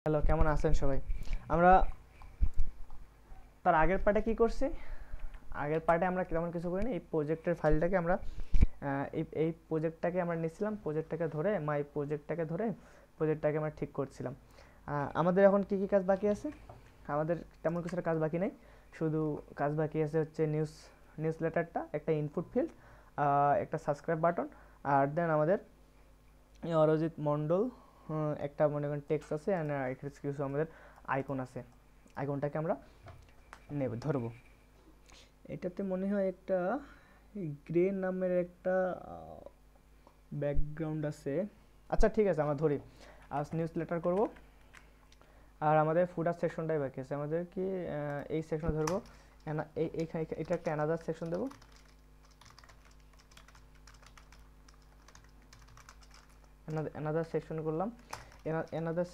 Hello, কেমন আছেন সবাই? আমরা তার আগের পার্টে কি করছি? আগের পার্টে আমরা তেমন কিছু করিনি। এই প্রজেক্টের ফাইলটাকে আমরা এই প্রজেক্টটাকে আমরা নিয়েছিলাম, প্রজেক্টটাকে ধরে মাই প্রজেক্টটাকে ধরে প্রজেক্টটাকে আমরা ঠিক করছিলাম। আমাদের এখন কি কি কাজ বাকি আছে? আমাদের তেমন কিছু কাজ বাকি নেই, শুধু কাজ বাকি আছে হচ্ছে নিউজ লেটারটা, একটা ইনপুট ফিল্ড, একটা সাবস্ক্রাইব বাটন, আর দেন আমাদের অরজিৎ মণ্ডল একটা মনে করেন টেক্সট আছে, অ্যান্ড কিছু আমাদের আইকন আছে। আইকনটাকে আমরা ধরবো। এটাতে মনে হয় একটা গ্রে নামের একটা ব্যাকগ্রাউন্ড আছে। আচ্ছা ঠিক আছে, আমরা ধরি আজ নিউজ লেটার করবো। আর আমাদের ফুটার সেকশনটাই বাকি আছে। আমাদের কি এই সেকশন ধরবো, এইখানে এটা একটা অ্যানাদার সেকশন দেবো। অ্যানাদার সেকশন করলাম। অ্যানাদার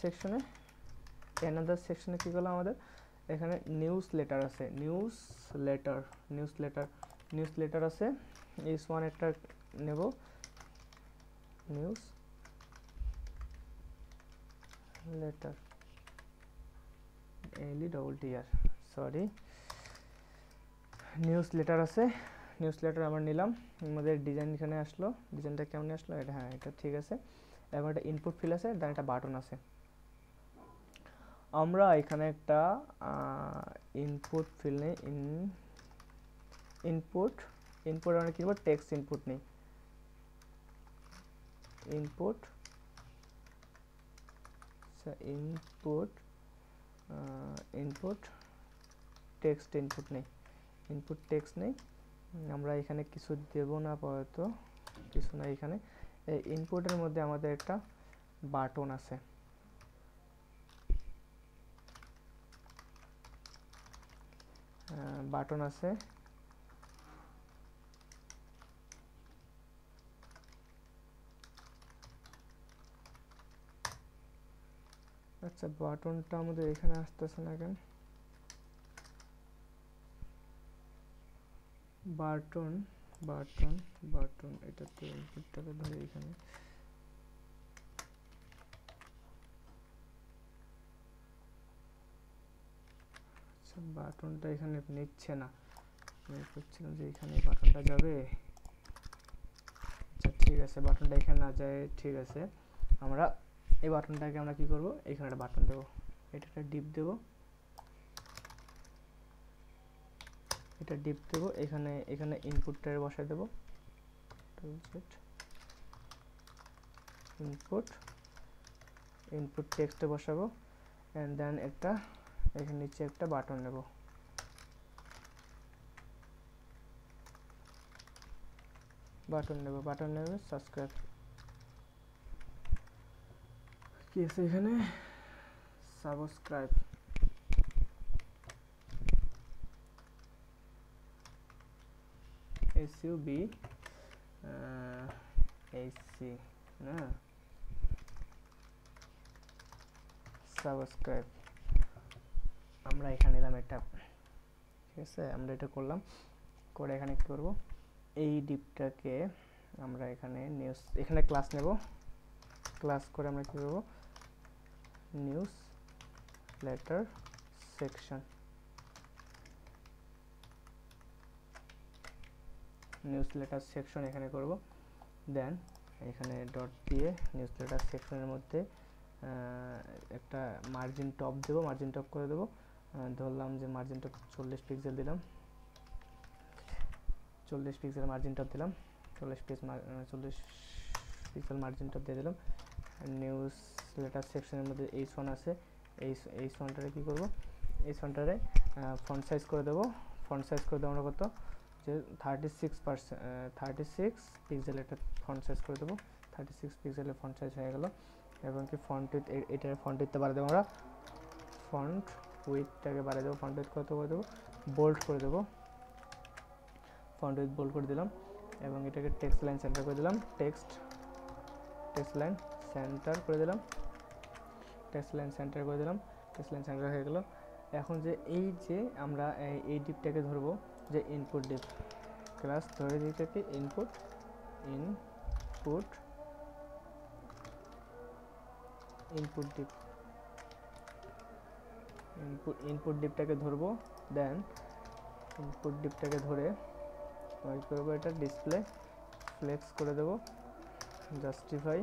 সেকশনে কী করলাম, আমাদের এখানে নিউজ লেটার আছে, নিউজ লেটার আছে। এইচ ওয়ান একটা নেব, news letter, LETTR, sorry, news letter আছে। নিউজ লেটার আমরা নিলাম। আমাদের ডিজাইন এখানে আসলো, ডিজাইনটা কেমন আসলো, এটা হ্যাঁ এটা ঠিক আছে। এবং একটা ইনপুট ফিল আছে, দেন একটা বাটন আছে। আমরা এখানে একটা ইনপুট ফিল নেই, ইনপুট আমরা কি করবো, টেক্সট ইনপুট নেই, ইনপুট ইনপুট টেক্সট নেই। আমরা এখানে কিছু দেব না আপাতত, কিছু না। এখানে এই ইনপুটের মধ্যে আমাদের একটা বাটন আছে, আচ্ছা বাটনটা আমাদের এখানে আসতেছে না কেন? বাটন এটাতে ইনপুটটাকে ধরে এখানে, আচ্ছা বাটনটা এখানে নিচ্ছে না, আমি করছিলাম যে এখানে বাটনটা যাবে। আচ্ছা ঠিক আছে, বাটনটা এখানে না যায়, ঠিক আছে। আমরা এই বাটনটাকে আমরা কি করব, এখানে একটা বাটন দেবো, এটা একটা ডিপ দেবো, এখানে ইনপুটটা বসায় দেবো, ইনপুট টেক্সটে বসাবো, অ্যান্ড দেন একটা এখানে নিচে একটা বাটন নেব, সাবস্ক্রাইব। কি আছে এখানে, সাবস্ক্রাইব, SUB HC না, সাবস্ক্রাইব। আমরা এখানে নিলাম এটা, ঠিক আছে। আমরা এটা করলাম, করে এখানে কি করব, এই ডিপটাকে আমরা এখানে এখানে ক্লাস নেব, ক্লাস করে আমরা কি করব, নিউজ লেটার সেকশন, এখানে করব। দেন এখানে ডট দিয়ে নিউজ লেটার সেকশনের মধ্যে একটা মার্জিন টপ দেবো, মার্জিন টপ করে দেবো। ধরলাম যে মার্জিন টপ 40 পিক্সেল দিলাম, 40 পিক্সেল মার্জিন টপ দিলাম, 40 পিক্সেল মার্জিন টপ দিয়ে দিলাম। নিউজ লেটার সেকশনের মধ্যে H1 আছে, H1টারে কী করবো, H1টারে ফন্ট সাইজ করে দেবো। আমরা কত, যে 36 পিক্সেল একটা ফন্ট সাইজ করে দেবো, 36 পিক্সেলের ফন্ট সাইজ হয়ে গেল। এবং কি ফন্ট উইথ, এটার ফন্ট উইথটা বাড়িয়ে দেবো আমরা, ফন্ট উইথটাকে বাড়িয়ে দেবো, ফন্ট উইথ কত করে দেবো, বোল্ড করে দেবো, ফন্ট উইথ বোল্ড করে দিলাম। এবং এটাকে টেক্সট লাইন সেন্টার করে দিলাম, টেক্সট লাইন সেন্টার করে দিলাম, টেক্সট লাইন সেন্টার হয়ে গেল। এখন যে এই যে আমরা এই ডিপটাকে ধরবো, যে ইনপুট ডিপ, ক্লাস ধরে দিতে ইনপুট ডিপ, ইনপুট ডিপটাকে ধরবো, দেন ইনপুট ডিপটাকে ধরে আমি করবো এটা ডিসপ্লে ফ্লেক্স করে দেবো, জাস্টিফাই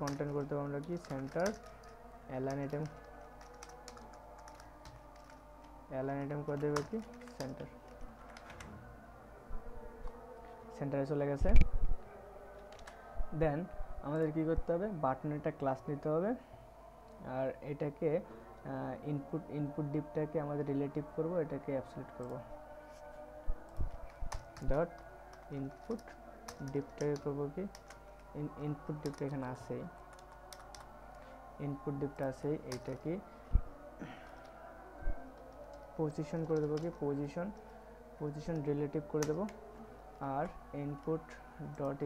কন্টেন্ট করতে হবে আমরা কি সেন্টার অ্যালাইন আইটেম করে দেবে কি সেন্টারে চলে গেছে। দেন আমাদের কি করতে হবে, বাটনের একটা ক্লাস নিতে হবে, আর এটাকে ইনপুট ডিপটাকে আমাদের রিলেটিভ করব, এটাকে অ্যাবসলিউট করব, ডট ইনপুট ডিপটাকে করব কি ইনপুট ডিপটা এখানে আছে, ইনপুট ডিপটা আছে, এইটাকে পজিশন করে দেবো কি পজিশন রিলেটিভ করে দেবো, আর ইনপুট ডট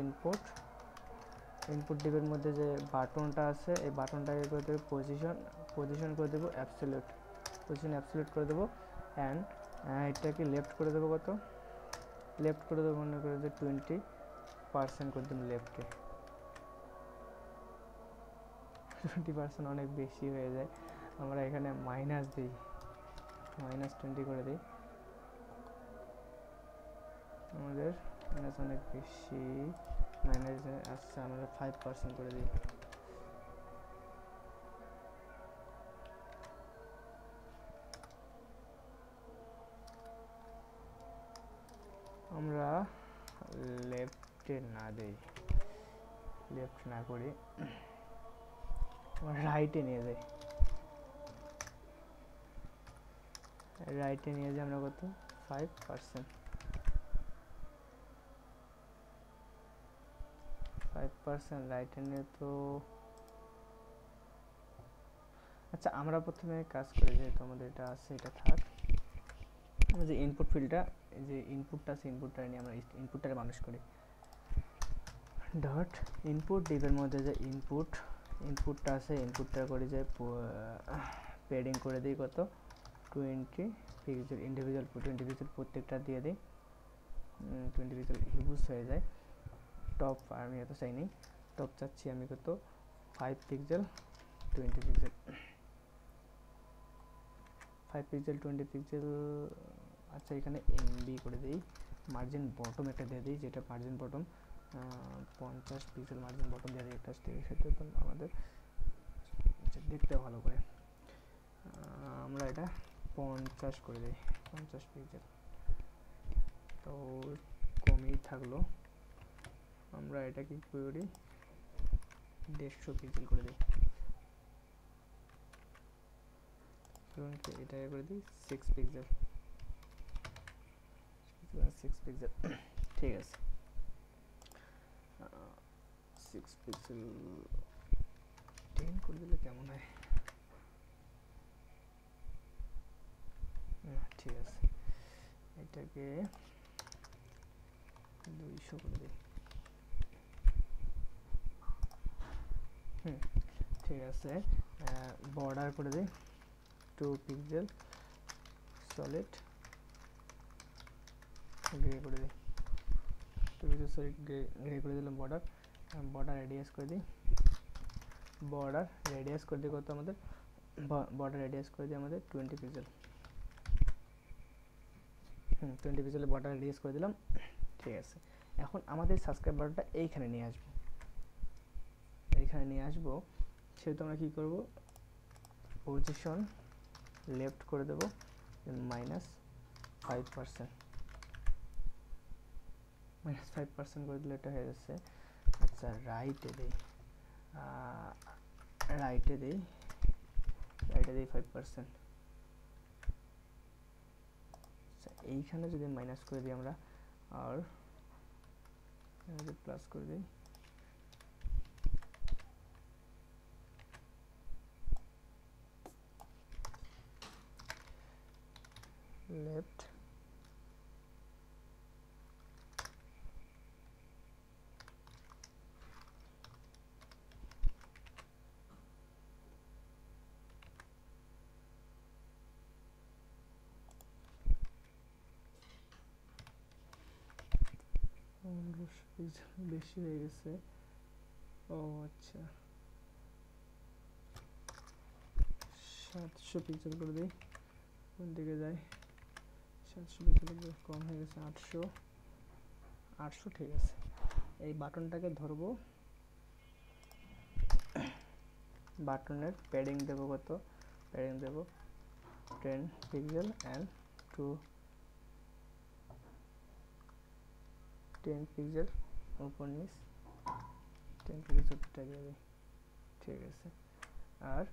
ইনপুট ডিপের মধ্যে যে বাটনটা আছে এই বাটনটাকে করে দেবো পজিশন করে দেবো অ্যাবসলিউট করে দেবো, অ্যান্ড এটাকে লেফট করে দেবো, কত লেফট করে দেবো মনে করে যে 20% করে দেবো লেফটে। 20% অনেক বেশি হয়ে যায়, আমরা এখানে মাইনাস দিই, -20 করে দিই, আমাদের মাইনাস অনেক বেশি, মাইনাস আসছে, আমরা 5% করে দিই। আমরা লেফটে না দেই, লেফট না করি, রাইটে নিয়ে যাই, আমরা কত 5% রাইটে নিয়ে। তো আচ্ছা আমরা প্রথমে কাজ করি, যেহেতু আমাদের এটা আছে এটা থাক, যে ইনপুট ফিল্ডটা যে ইনপুটটা আছে ইনপুটটা নিয়ে আমরা ইনপুটটারে মানুষ করি, ডট ইনপুট ডিপের মধ্যে যে ইনপুটটা আছে ইনপুটটা করে যে পেডিং করে দিই কত 20 পিক্সেল, ইন্ডিভিজুয়াল প্রত্যেকটা দিয়ে দিই, 20 পিক্সেল হিউজ হয়ে যায়। টপ আমি এত চাই নি, টপ চাচ্ছি আমি কত 5 পিক্সেল 20 পিক্সেল, 5 পিক্সেল 20 পিক্সেল। আচ্ছা এখানে এমবি করে দিই, মার্জিন বটম একটা দিয়ে দিই, যেটা margin bottom 50 pixel margin bottom দিয়ে দিই একটা, সেটা তো আমাদের দেখতে ভালো করে, আমরা এটা 50 করে দিই, 50 পিক্সেল, তো কমই থাকলো, আমরা এটা কি করি 150 পিক্সেল করে দিই, এবং এটা করে দিই 6 পিক্সেল, ঠিক আছে 6 পিক্সেল 10 করে দিলে কেমন হয়, ঠিক আছে এটাকে 200 করে দিই, ঠিক আছে। বর্ডার করে দিই 2 পিক্সেল সলিড গ্রে করে দিই, 2 পিক্সেল সলিড গ্রে করে দিলাম। বর্ডার রেডিয়াস করে দিই, বর্ডার রেডিয়াস করে দিই কত আমাদের, বর্ডার রেডিয়াস করে দিই আমাদের 20 পিক্সেল, 20 পিক্সেল বর্ডার রেডিয়াস করে দিলাম, ঠিক আছে। এখন আমাদের সাবস্ক্রাইবারটা এইখানে নিয়ে আসবো, সেহেতু আমরা কী করব, পজিশন লেফট করে দেবো -5% করে দিলে এটা হয়ে যাচ্ছে। আচ্ছা রাইটে দিই 5%, আচ্ছা এইখানে যদি মাইনাস করে দিই আমরা, আর প্লাস করে দিই, লেফট বেশি হয়ে গেছে, ও আচ্ছা 700 পিক্সেল করে দিই, কোন দিকে যায়, 700 পিক্সেল কম হয়ে গেছে, 800 ঠিক আছে। এই বাটনটাকে ধরবো, বাটনের প্যাডিং দেবো কত, প্যাডিং দেবো 10 পিক্সেল অ্যান্ড 10 পিক্সেল উপর নিচ, 10 পিক্সেল উপরটা দিয়ে দিই, ঠিক আছে। আর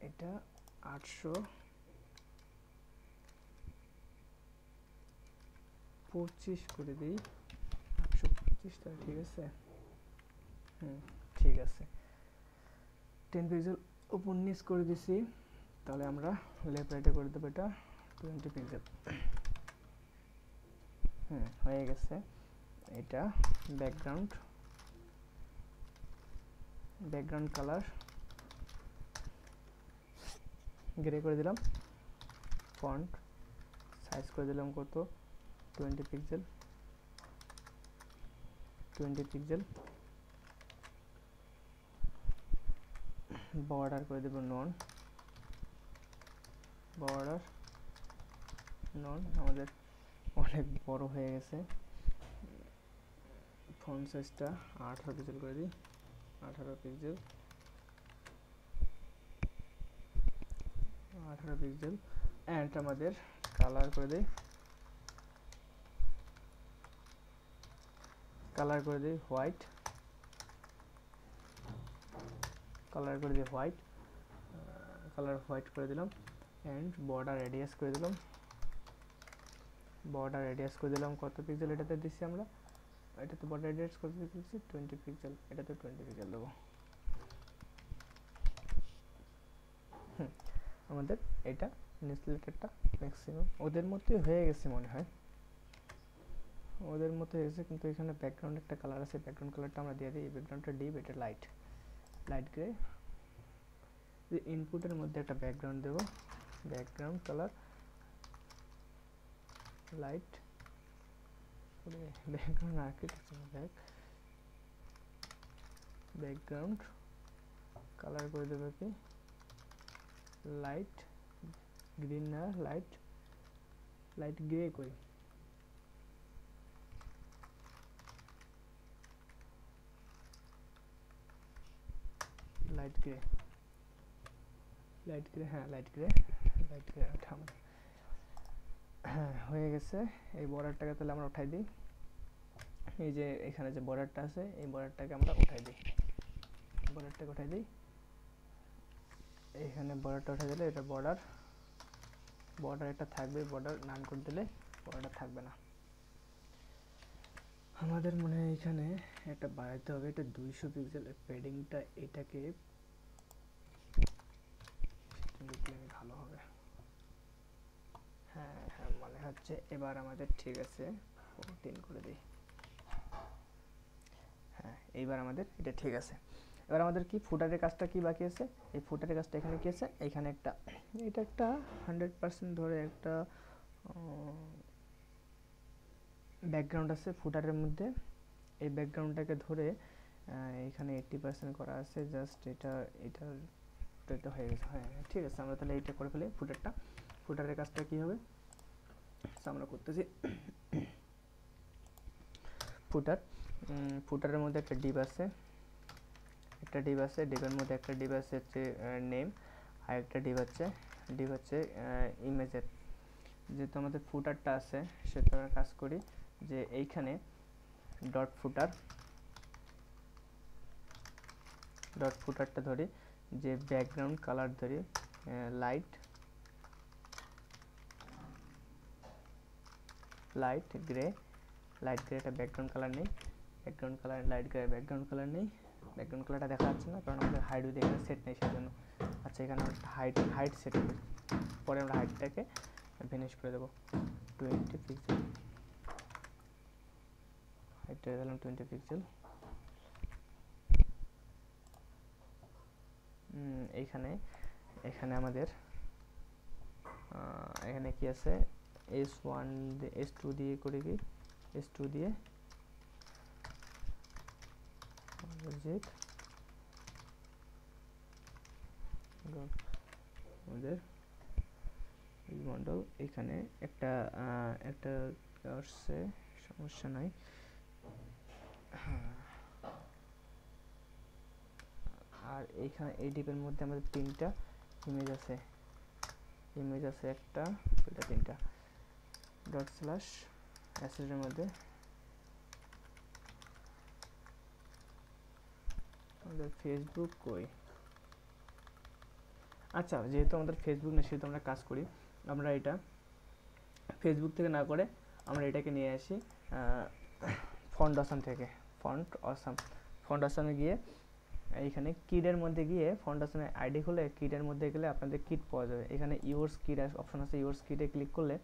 এটা 825 করে দিই, 825 টা ঠিক আছে, ঠিক আছে। 10 পিক্সেল উপর নিচ করে দিছি, তাহলে আমরা লেফট রাইটে করে দেবো এটা 20 পিক্সেল, হয়ে গেছে। এটা ব্যাকগ্রাউন্ড কালার গ্রে করে দিলাম, ফন্ট সাইজ করে দিলাম কত 20 পিক্সেল, বর্ডার করে দেব নন, আমাদের অনেক বড় হয়ে গেছে। ফন্ট সাইজটা 18 পিক্সেল করে দিই, 18 পিক্সেল অ্যান্ড আমাদের কালার করে দিই, হোয়াইট, কালার হোয়াইট করে দিলাম অ্যান্ড বর্ডার রেডিয়াস করে দিলাম, কত পিক্সেল এটাতে দিচ্ছি আমরা, এটাতে বর্ডার রেডিয়াস কত দিচ্ছি 20 পিক্সেল, এটাতে 20 পিক্সেল দেবো। আমাদের এটা নিউজলেটারটা ম্যাক্সিমাম ওদের মতোই হয়ে গেছে মনে হয়, কিন্তু এখানে ব্যাকগ্রাউন্ড একটা কালার আছে, ব্যাকগ্রাউন্ড কালারটা আমরা দিয়ে দিই, এই ব্যাকগ্রাউন্ডটা ডিপ, এটা লাইট গ্রে। যে ইনপুটের মধ্যে একটা ব্যাকগ্রাউন্ড দেব, background colour light, background architecture background colour করে দেবো কি লাইট গ্রিন, না লাইট গ্রে করি, লাইট গ্রে, হ্যাঁ লাইট গ্রে হ্যাঁ হয়ে গেছে। এই বর্ডারটাকে তাহলে আমরা উঠাই দিই, এই যে এখানে যে বর্ডারটা আছে এই বর্ডারটাকে আমরা উঠাই দিই, এখানে বর্ডারটা উঠাই দিলে এটা বর্ডার এটা থাকবে, বর্ডার নান করে দিলে বর্ডারটা থাকবে না। আমাদের মনে হয় এখানে একটা বাড়াইতে হবে, এটা 200 পিক্সেল প্যাডিংটা, এটাকে ভালো হবে, হ্যাঁ মনে হচ্ছে এবার আমাদের ঠিক আছে, 14 করে দিই, হ্যাঁ এইবার আমাদের এটা ঠিক আছে। এবার আমাদের কি ফুটারের কাজটা কি বাকি আছে, এই ফুটারের কাজটা এখানে কি আছে, এখানে একটা এটা একটা 100% ধরে একটা ব্যাকগ্রাউন্ড আছে ফুটারের মধ্যে, এই ব্যাকগ্রাউন্ডটাকে ধরে এখানে 80% করা আছে, জাস্ট এটা হয়ে গেছে, হ্যাঁ ঠিক আছে। আমরা তাহলে এইটা করে ফেলি, ফুটারের কাজটা কি হবে আমরা করতেছি। ফুটারের মধ্যে একটা ডিপ আছে, ডিপের মধ্যে একটা ডিপ আছে হচ্ছে নেম, আর একটা ডিপ হচ্ছে ইমেজের। যেহেতু আমাদের ফুটারটা আছে সেটা আমরা কাজ করি যে এইখানে ডট ফুটারটা ধরি, যে ব্যাকগ্রাউন্ড কালার ধরি লাইট গ্রে, একটা ব্যাকগ্রাউন্ড কালার নেই, লাইট গ্রে ব্যাকগ্রাউন্ড কালারটা দেখা যাচ্ছে না কারণ আমাদের হাইট উইথ এখানে সেট নেই সেজন্য। আচ্ছা এখানে হাইট সেট করি, পরে আমরা হাইটটাকে ভ্যানিশ করে দেবো 20 পিক্সেল, হাইটটা দিলাম 20 পিক্সেল। এখানে আমাদের এখানে কি আছে, S2 দিয়ে করি কি, S2 দিয়ে আমাদের মন্ডল এখানে একটা একটা আসছে, সমস্যা নাই। আর এইখানে এই ডিপের মধ্যে আমাদের তিনটা ইমেজ আছে একটা দুটা তিনটা ডট স্ল্যাশ অ্যাসেটের মধ্যে আমাদের ফেসবুক কই। আচ্ছা, যেহেতু আমাদের ফেসবুক না, সেহেতু আমরা কাজ করি, আমরা এটা ফেসবুক থেকে না করে আমরা এটাকে নিয়ে আসি ফন্ট অসাম থেকে। ফন্ট অসামে গিয়ে এইখানে কিডের মধ্যে গিয়ে ফন্ট অসামে আইডি খুলে কিডের মধ্যে গেলে আপনাদের কিট পাওয়া যাবে। এখানে ইউরস কিড অপশন আছে, ইউরস কিডে ক্লিক করলে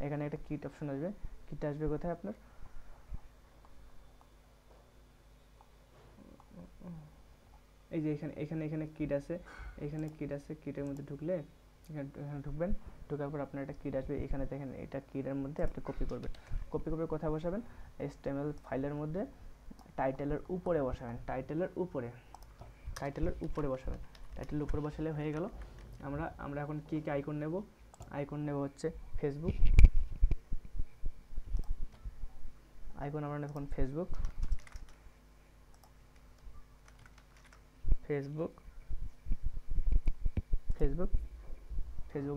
এখানে একটা কিট অপশন আসবে। কিটটা আসবে কোথায় আপনার, এই যে এখানে কিট আছে, কিটের মধ্যে ঢুকলে এখানে ঢুকবেন, ঢোকার পর আপনার একটা কিট আসবে। এখানে দেখেন এটা কিটের মধ্যে আপনি কপি করবেন, কপি করে কোথায় বসাবেন, HTML ফাইলের মধ্যে টাইটেলের উপরে বসাবেন, টাইটেলের উপরে বসাবেন। টাইটেলের উপরে বসালে হয়ে গেল। আমরা এখন কি আইকন নেব, আইকন নেব হচ্ছে ফেসবুক আইকন। আমরা নেব এখন ফেসবুক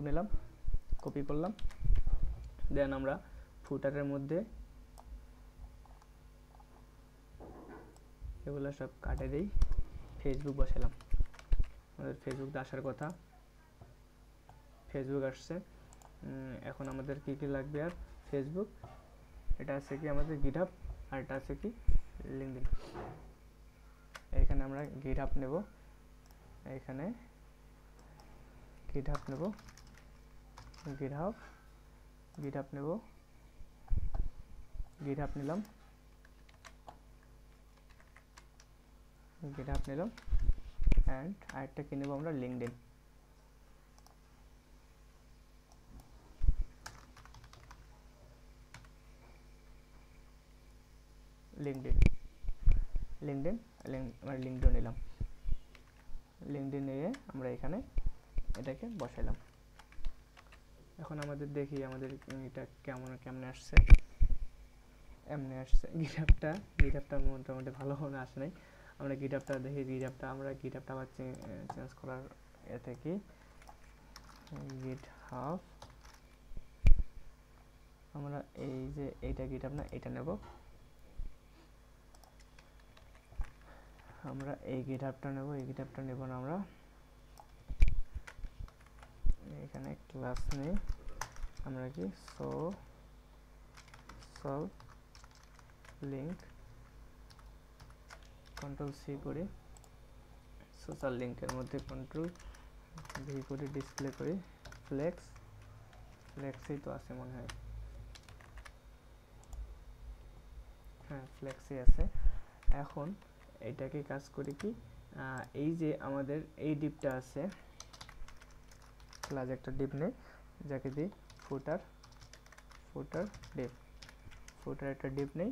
নিলাম, কপি করলাম। দেন আমরা ফুটারের মধ্যে এগুলো সব কাটে দিই, ফেসবুক বসালাম। আমাদের ফেসবুক আসার কথা, ফেসবুক আসছে। এখন আমাদের কি কি লাগবে, আর ফেসবুক, এটা আছে কি আমাদের গিটহাব, আর এটা আছে কি লিঙ্কডইন। এখানে আমরা গিটহাব নেব, এখানে গিটহাব নেব, গিটহাব নিলাম, অ্যান্ড আরেকটা কি নেব আমরা, লিঙ্কডইন। লিঙ্কডইন নিলাম, লিঙ্কডইন নিয়ে আমরা এখানে এটাকে বসাইলাম। এখন আমাদের দেখি আমাদের এটা কেমন আসছে। এমনি আসছে। গিটহাবটা মোটামুটি ভালো আসে নাই। আমরা গিটহাবটা দেখি, আমরা গিটহাবটা আবার চেঞ্জ করার এতে কি গিটহাব, আমরা এই যে এইটা গিটহাব না, এটা নেব। আমরা এই গিটহাবটা নেব, না আমরা এখানে ক্লাস নেই, আমরা কি সোশ্যাল লিঙ্ক কন্ট্রোল সি করি, সোশ্যাল লিঙ্কের মধ্যে কন্ট্রোল ভি করে ডিসপ্লে করি, ফ্লেক্সই তো আছে মনে হয়, হ্যাঁ ফ্লেক্সই আছে। এখন এটাকে কাজ করি কি, এই যে আমাদের এই ডিপটা আছে, ক্লাস একটা ডিপ নেই, যাকে দিই ফুটার একটা ডিপ নেই।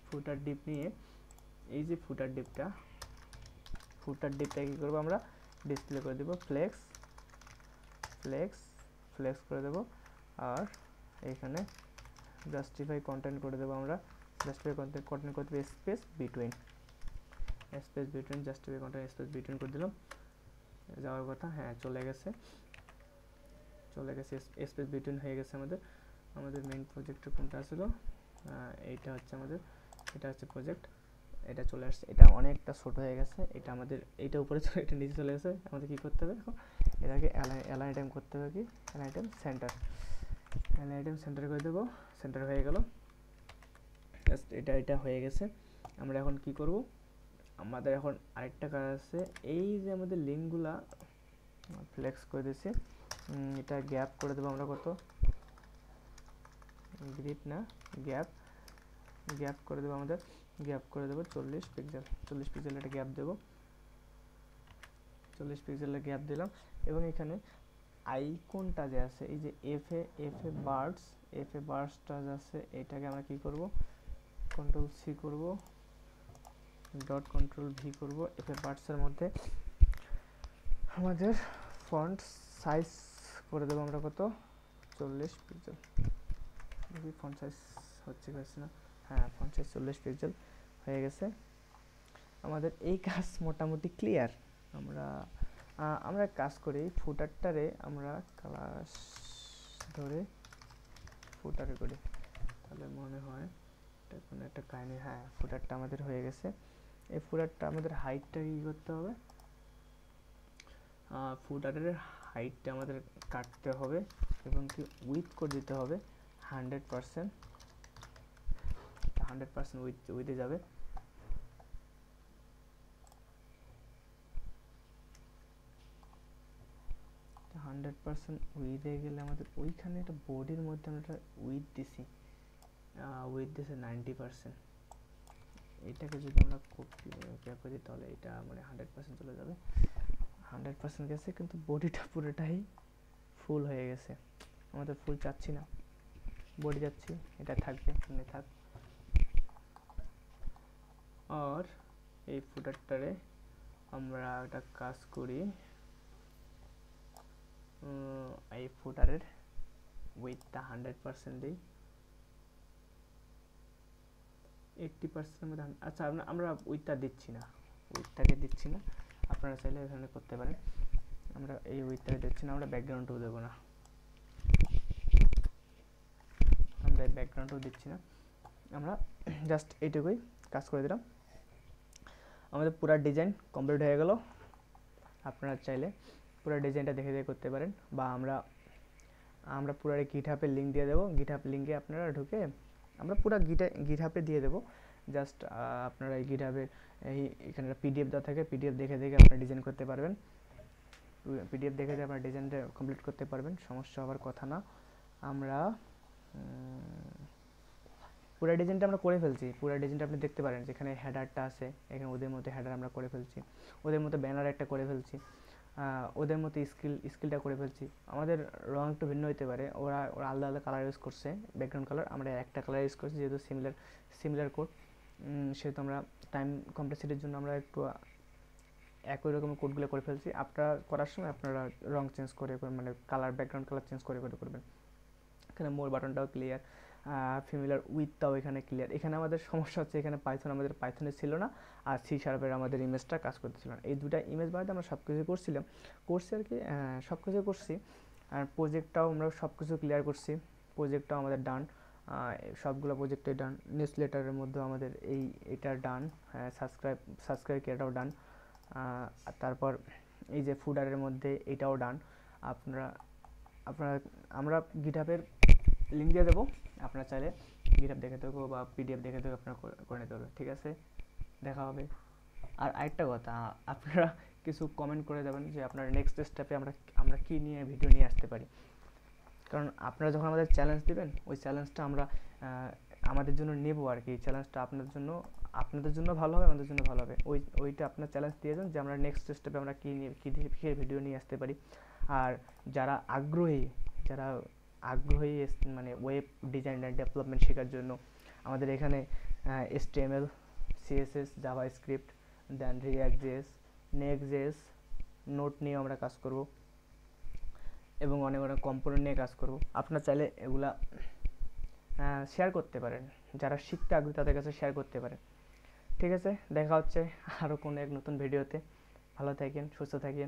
ফুটার ডিপ নিয়ে এই যে ফুটার ডিপটা কি করবো, আমরা ডিসপ্লে করে দেবো, ফ্লেক্স করে দেবো। আর এইখানে জাস্টিফাই কন্টেন্ট করে দেবো, আমরা জাস্টিফাই কন্টেন্ট করতে হবে space between, justify content space between করে দিলাম। যাওয়ার কথা, হ্যাঁ চলে গেছে, স্পেস বিটুইন হয়ে গেছে। আমাদের মেইন প্রজেক্টটা কোনটা ছিল, এইটা হচ্ছে আমাদের, এটা হচ্ছে প্রজেক্ট, এটা চলে আসছে। এটা অনেকটা ছোট হয়ে গেছে, এটা আমাদের এইটা উপরে চলে, এটা নিচে চলে গেছে। আমাদের কি করতে হবে এখন, এটাকে অ্যালাইন আইটেম করতে হবে, কি অ্যালাইন আইটেম সেন্টার করে দেবো। সেন্টার হয়ে গেল, জাস্ট এটা হয়ে গেছে। আমরা এখন কি করব, আমাদের এখন আরেকটা কাজ আছে, এই যে আমাদের লিঙ্কগুলা ফ্লেক্স করে দিয়েছি, এটা গ্যাপ করে দেবো আমরা, কত গ্রিড না গ্যাপ করে দেবো, আমাদের গ্যাপ করে দেবো 40 পিক্সেল, একটা গ্যাপ দেবো, 40 পিক্সেলের গ্যাপ দিলাম। এবং এখানে আইকনটা যে আছে, এই যে এফ এ বার্ডসটা আছে, এটাকে আমরা কি করব, কন্ট্রোল সি করব, ডট কন্ট্রোল ভি করব, এফ এ বার্ডসের মধ্যে আমাদের ফন্ট সাইজ করে দেবো আমরা কত, 40 পিক্সেল। দেখি ফন্ট সাইজ হচ্ছে না, হ্যাঁ ফন্ট সাইজ 40 পিক্সেল হয়ে গেছে। আমাদের এই কাজ মোটামুটি ক্লিয়ার। আমরা কাজ করি ফুটারটারে আমরা ক্লাস ধরে ফুটারে করি, তাহলে মনে হয় এটা কোনো একটা কাহিনী। হ্যাঁ ফুটারটা আমাদের হয়ে গেছে। এই ফুটারটা আমাদের হাইটটা কী করতে হবে, ফুটারের হাইটটা আমাদের কাটতে হবে এবং কি উইথ করে দিতে হবে 100%। 100% উইথে যাবে। তো 100% উইথে গেলে আমাদের ওইখানে একটা বডির মধ্যে আমরা উইথ দিছি, উইথ দিছে 90%। এটাকে যদি আমরা কপি করি তাহলে এটা মানে 100% চলে যাবে। 100% গেছে কিন্তু বডিটা পুরোটাই ফুল হয়ে গেছে। আমাদের ফুল চাচ্ছি না, বডি যাচ্ছি, এটা থাকবে এখানে থাক। আর এই ফুটারটারে আমরা একটা কাজ করি, এই ফুটারের উইথটা 100% দিই, 80% মধ্যে। আচ্ছা আমরা উইথটা দিচ্ছি না, উইথটাকে দিচ্ছি না, আপনারা চাইলে এখানে করতে পারেন। আমরা এই উইথটাকে দিচ্ছি না, আমরা ব্যাকগ্রাউন্ডও দেবো না, আমরা এই ব্যাকগ্রাউন্ডও দিচ্ছি না, আমরা জাস্ট এইটুকুই কাজ করে দিলাম। আমাদের পুরো ডিজাইন কমপ্লিট হয়ে গেল। আপনারা চাইলে পুরো ডিজাইনটা দেখে দেখে করতে পারেন, বা আমরা পুরো গিটহাবের লিঙ্ক দিয়ে দেবো। গিটহাব লিঙ্কে আপনারা ঢুকে আমরা পুরো গিটহাবে দিয়ে দেবো। জাস্ট আপনারা এই গিটহাবের এখানে পিডিএফ দেওয়া থাকে, পিডিএফ দেখে দেখে আপনারা ডিজাইন করতে পারবেন। পিডিএফ দেখে দেখে আপনারা ডিজাইনটা কমপ্লিট করতে পারবেন, সমস্যা হওয়ার কথা না। আমরা পুরো ডিজাইনটা আমরা করে ফেলছি। পুরো ডিজাইনটা আপনি দেখতে পারেন, যেখানে হেডারটা আছে এখানে ওদের মধ্যে হেডার আমরা করে ফেলছি, ওদের মধ্যে ব্যানার একটা করে ফেলছি, ওদের মধ্যে স্কিলটা করে ফেলছি। আমাদের রং একটু ভিন্ন হতে পারে, ওরা আলাদা আলাদা কালার ইউজ করছে, ব্যাকগ্রাউন্ড কালার, আমরা একটা কালার ইউজ করছি, যেহেতু সিমিলার কোড, সেহেতু আমরা টাইম কমপ্লেক্সিটির জন্য আমরা একটু একই রকমের কোডগুলো করে ফেলছি। আপনারা করার সময় আপনারা রং চেঞ্জ করে মানে কালার, ব্যাকগ্রাউন্ড কালার চেঞ্জ করে করবেন। এখানে মোর বাটনটাও ক্লিয়ার, ফিমিলার উইথটাও এখানে ক্লিয়ার। এখানে আমাদের সমস্যা হচ্ছে, এখানে আমাদের পাইথনে ছিল না, আর সি শার্পের আমাদের ইমেজটা কাজ করতেছিল না। এই দুটা ইমেজ বানাতে আমরা সব কিছু করছি আর কি, সব কিছু করছি। আর প্রজেক্টটাও আমরা সব কিছু ক্লিয়ার করছি, প্রজেক্টটাও আমাদের ডান, সবগুলো প্রজেক্টে ডান। নিউজ লেটারের মধ্যে আমাদের এটা ডান, সাবস্ক্রাইব এটাও ডান। তারপর এই যে ফুডারের মধ্যে এটাও ডান। আপনারা আমরা গিটহাবের লিঙ্ক দিয়ে দেবো, আপনারা চাইলে গিটহাব দেখে দেবো বা পিডিএফ দেখে দেবো, আপনারা করে নিতে পারবেন। ঠিক আছে, দেখা হবে। আর আরেকটা কথা, আপনারা কিছু কমেন্ট করে দেবেন যে আপনার নেক্সট স্টেপে আমরা কী নিয়ে ভিডিও নিয়ে আসতে পারি। কারণ আপনারা যখন আমাদের চ্যালেঞ্জ দেবেন, ওই চ্যালেঞ্জটা আমরা আমাদের জন্য নেবো আর কি। চ্যালেঞ্জটা আপনাদের জন্য ভালো হবে, আমাদের জন্য ভালো হবে। ওইটা আপনার চ্যালেঞ্জ দিয়ে দেন যে আমরা নেক্সট স্টেপে আমরা কী ভিডিও নিয়ে আসতে পারি। আর যারা আগ্রহী মানে ওয়েব ডিজাইন আর ডেভেলপমেন্ট শেখার জন্য, আমাদের এখানে HTML, CSS, জাভাস্ক্রিপ্ট, দেন রিঅ্যাক্ট.js, নেক্সট.js, নোট নিয়ে আমরা কাজ করব এবং অনেক কম্পোনেন্ট নিয়ে কাজ করব। আপনারা চাইলে এগুলা শেয়ার করতে পারেন, যারা শিখতে আগ্রহী তাদের কাছে শেয়ার করতে পারেন। ঠিক আছে, দেখা হচ্ছে আরও কোনো এক নতুন ভিডিওতে। ভালো থাকেন, সুস্থ থাকেন।